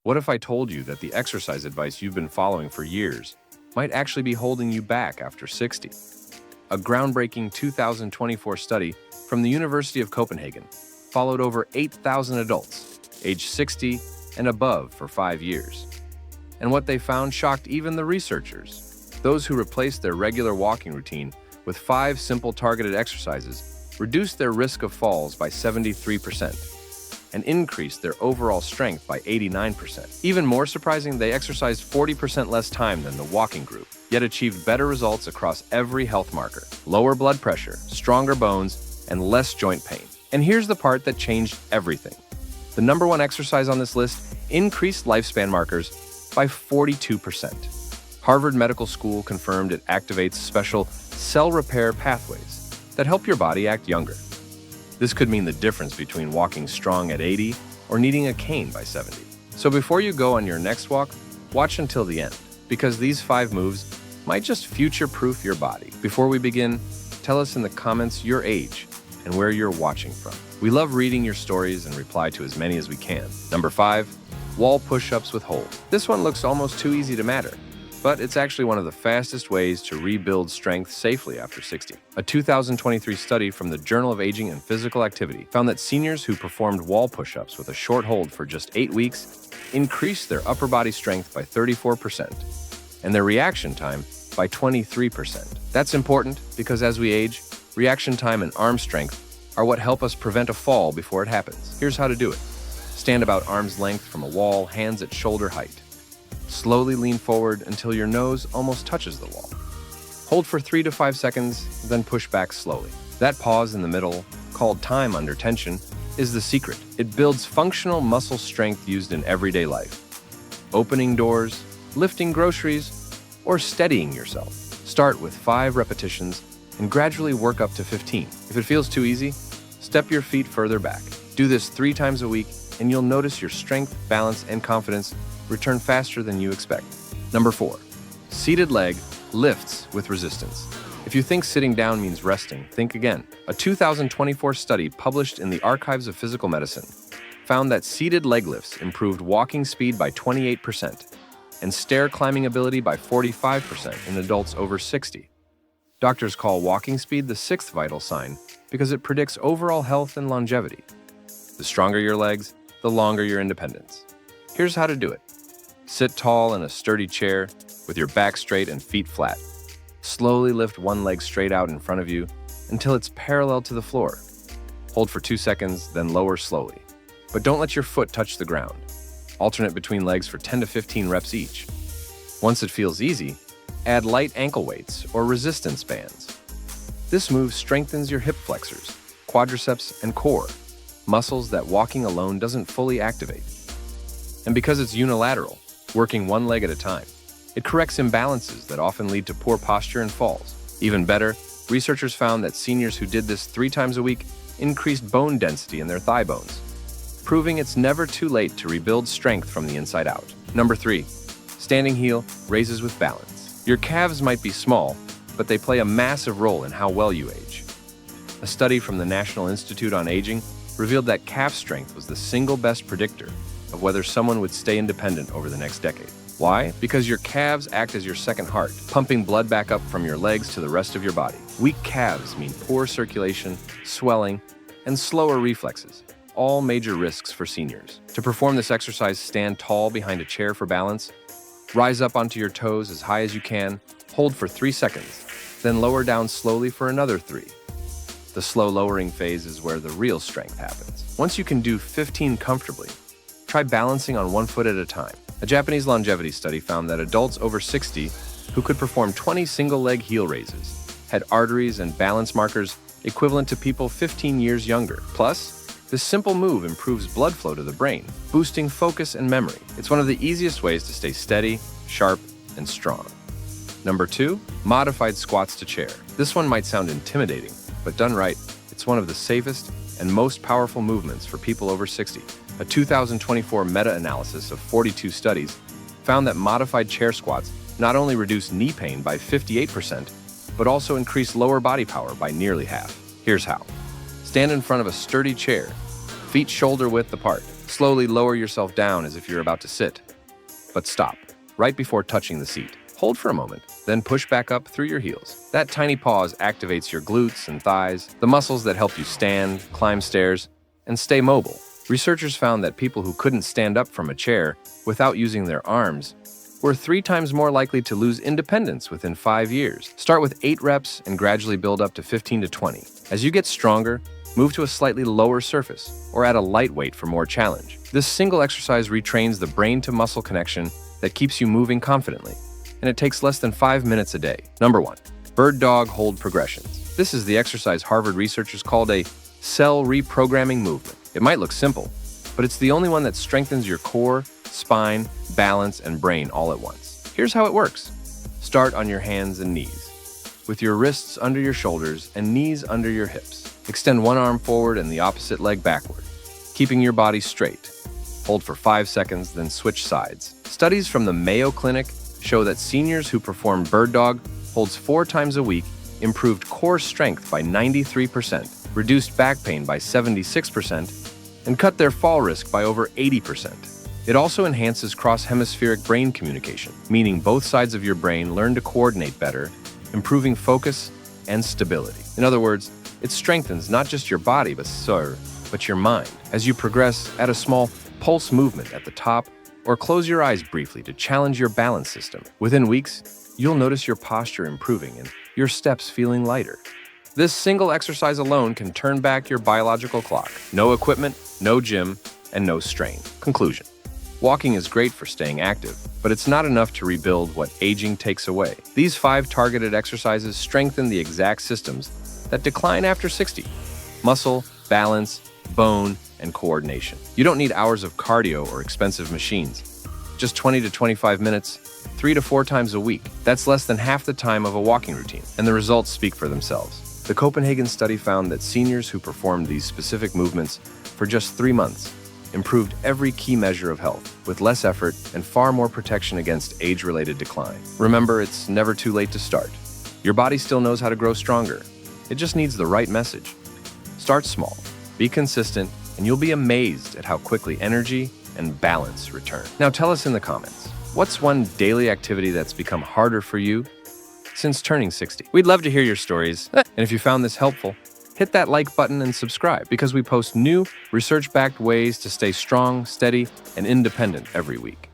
What if I told you that the exercise advice you've been following for years might actually be holding you back after 60? A groundbreaking 2024 study from the University of Copenhagen followed over 8,000 adults, aged 60 and above, for 5 years. And what they found shocked even the researchers. Those who replaced their regular walking routine with 5 simple targeted exercises reduced their risk of falls by 73% and increased their overall strength by 89%. Even more surprising, they exercised 40% less time than the walking group, yet achieved better results across every health marker: lower blood pressure, stronger bones, and less joint pain. And here's the part that changed everything. The number one exercise on this list increased lifespan markers by 42%. Harvard Medical School confirmed it activates special cell repair pathways that help your body act younger. This could mean the difference between walking strong at 80 or needing a cane by 70. So before you go on your next walk, watch until the end, because these 5 moves might just future-proof your body. Before we begin, tell us in the comments your age and where you're watching from. We love reading your stories and reply to as many as we can. Number 5, wall push-ups with hold. This one looks almost too easy to matter, but it's actually one of the fastest ways to rebuild strength safely after 60. A 2023 study from the Journal of Aging and Physical Activity found that seniors who performed wall push-ups with a short hold for just 8 weeks increased their upper body strength by 34% and their reaction time by 23%. That's important because as we age, reaction time and arm strength are what help us prevent a fall before it happens. Here's how to do it. Stand about arm's length from a wall, hands at shoulder height. Slowly lean forward until your nose almost touches the wall. Hold for 3 to 5 seconds, then push back slowly. That pause in the middle, called time under tension, is the secret. It builds functional muscle strength used in everyday life. Opening doors, lifting groceries, or steadying yourself. Start with 5 repetitions and gradually work up to 15. If it feels too easy, step your feet further back. Do this 3 times a week and you'll notice your strength, balance, and confidence return faster than you expect. Number 4, seated leg lifts with resistance. If you think sitting down means resting, think again. A 2024 study published in the Archives of Physical Medicine found that seated leg lifts improved walking speed by 28% and stair climbing ability by 45% in adults over 60. Doctors call walking speed the 6th vital sign because it predicts overall health and longevity. The stronger your legs, the longer your independence. Here's how to do it. Sit tall in a sturdy chair with your back straight and feet flat. Slowly lift one leg straight out in front of you until it's parallel to the floor. Hold for 2 seconds, then lower slowly. But don't let your foot touch the ground. Alternate between legs for 10 to 15 reps each. Once it feels easy, add light ankle weights or resistance bands. This move strengthens your hip flexors, quadriceps, and core, muscles that walking alone doesn't fully activate. And because it's unilateral, working one leg at a time, it corrects imbalances that often lead to poor posture and falls. Even better, researchers found that seniors who did this 3 times a week increased bone density in their thigh bones, proving it's never too late to rebuild strength from the inside out. Number 3, standing heel raises with balance. Your calves might be small, but they play a massive role in how well you age. A study from the National Institute on Aging revealed that calf strength was the single best predictor of whether someone would stay independent over the next decade. Why? Because your calves act as your second heart, pumping blood back up from your legs to the rest of your body. Weak calves mean poor circulation, swelling, and slower reflexes, all major risks for seniors. To perform this exercise, stand tall behind a chair for balance, rise up onto your toes as high as you can, hold for 3 seconds, then lower down slowly for another 3. The slow lowering phase is where the real strength happens. Once you can do 15 comfortably, try balancing on one foot at a time. A Japanese longevity study found that adults over 60 who could perform 20 single-leg heel raises had arteries and balance markers equivalent to people 15 years younger. Plus, this simple move improves blood flow to the brain, boosting focus and memory. It's one of the easiest ways to stay steady, sharp, and strong. Number 2, modified squats to chair. This one might sound intimidating, but done right, it's one of the safest and most powerful movements for people over 60. A 2024 meta-analysis of 42 studies found that modified chair squats not only reduce knee pain by 58%, but also increase lower body power by nearly half. Here's how. Stand in front of a sturdy chair, feet shoulder width apart. Slowly lower yourself down as if you're about to sit. But stop, right before touching the seat. Hold for a moment, then push back up through your heels. That tiny pause activates your glutes and thighs, the muscles that help you stand, climb stairs, and stay mobile. Researchers found that people who couldn't stand up from a chair without using their arms were 3 times more likely to lose independence within 5 years. Start with 8 reps and gradually build up to 15 to 20. As you get stronger, move to a slightly lower surface or add a light weight for more challenge. This single exercise retrains the brain-to-muscle connection that keeps you moving confidently, and it takes less than 5 minutes a day. Number 1. Bird dog hold progressions. This is the exercise Harvard researchers called a cell-reprogramming movement. It might look simple, but it's the only one that strengthens your core, spine, balance, and brain all at once. Here's how it works. Start on your hands and knees, with your wrists under your shoulders and knees under your hips. Extend one arm forward and the opposite leg backward, keeping your body straight. Hold for 5 seconds, then switch sides. Studies from the Mayo Clinic show that seniors who perform bird dog holds 4 times a week improved core strength by 93%, reduced back pain by 76%, and cut their fall risk by over 80%. It also enhances cross-hemispheric brain communication, meaning both sides of your brain learn to coordinate better, improving focus and stability. In other words, it strengthens not just your body, but your mind. As you progress, add a small pulse movement at the top, or close your eyes briefly to challenge your balance system. Within weeks, you'll notice your posture improving and your steps feeling lighter. This single exercise alone can turn back your biological clock. No equipment, no gym, and no strain. Conclusion. Walking is great for staying active, but it's not enough to rebuild what aging takes away. These 5 targeted exercises strengthen the exact systems that decline after 60. Muscle, balance, bone, and coordination. You don't need hours of cardio or expensive machines. Just 20 to 25 minutes, 3 to 4 times a week. That's less than half the time of a walking routine, and the results speak for themselves. The Copenhagen study found that seniors who performed these specific movements for just 3 months improved every key measure of health, with less effort and far more protection against age-related decline. Remember, it's never too late to start. Your body still knows how to grow stronger. It just needs the right message. Start small, be consistent, and you'll be amazed at how quickly energy and balance return. Now tell us in the comments, what's one daily activity that's become harder for you since turning 60? We'd love to hear your stories. And if you found this helpful, hit that like button and subscribe, because we post new research-backed ways to stay strong, steady, and independent every week.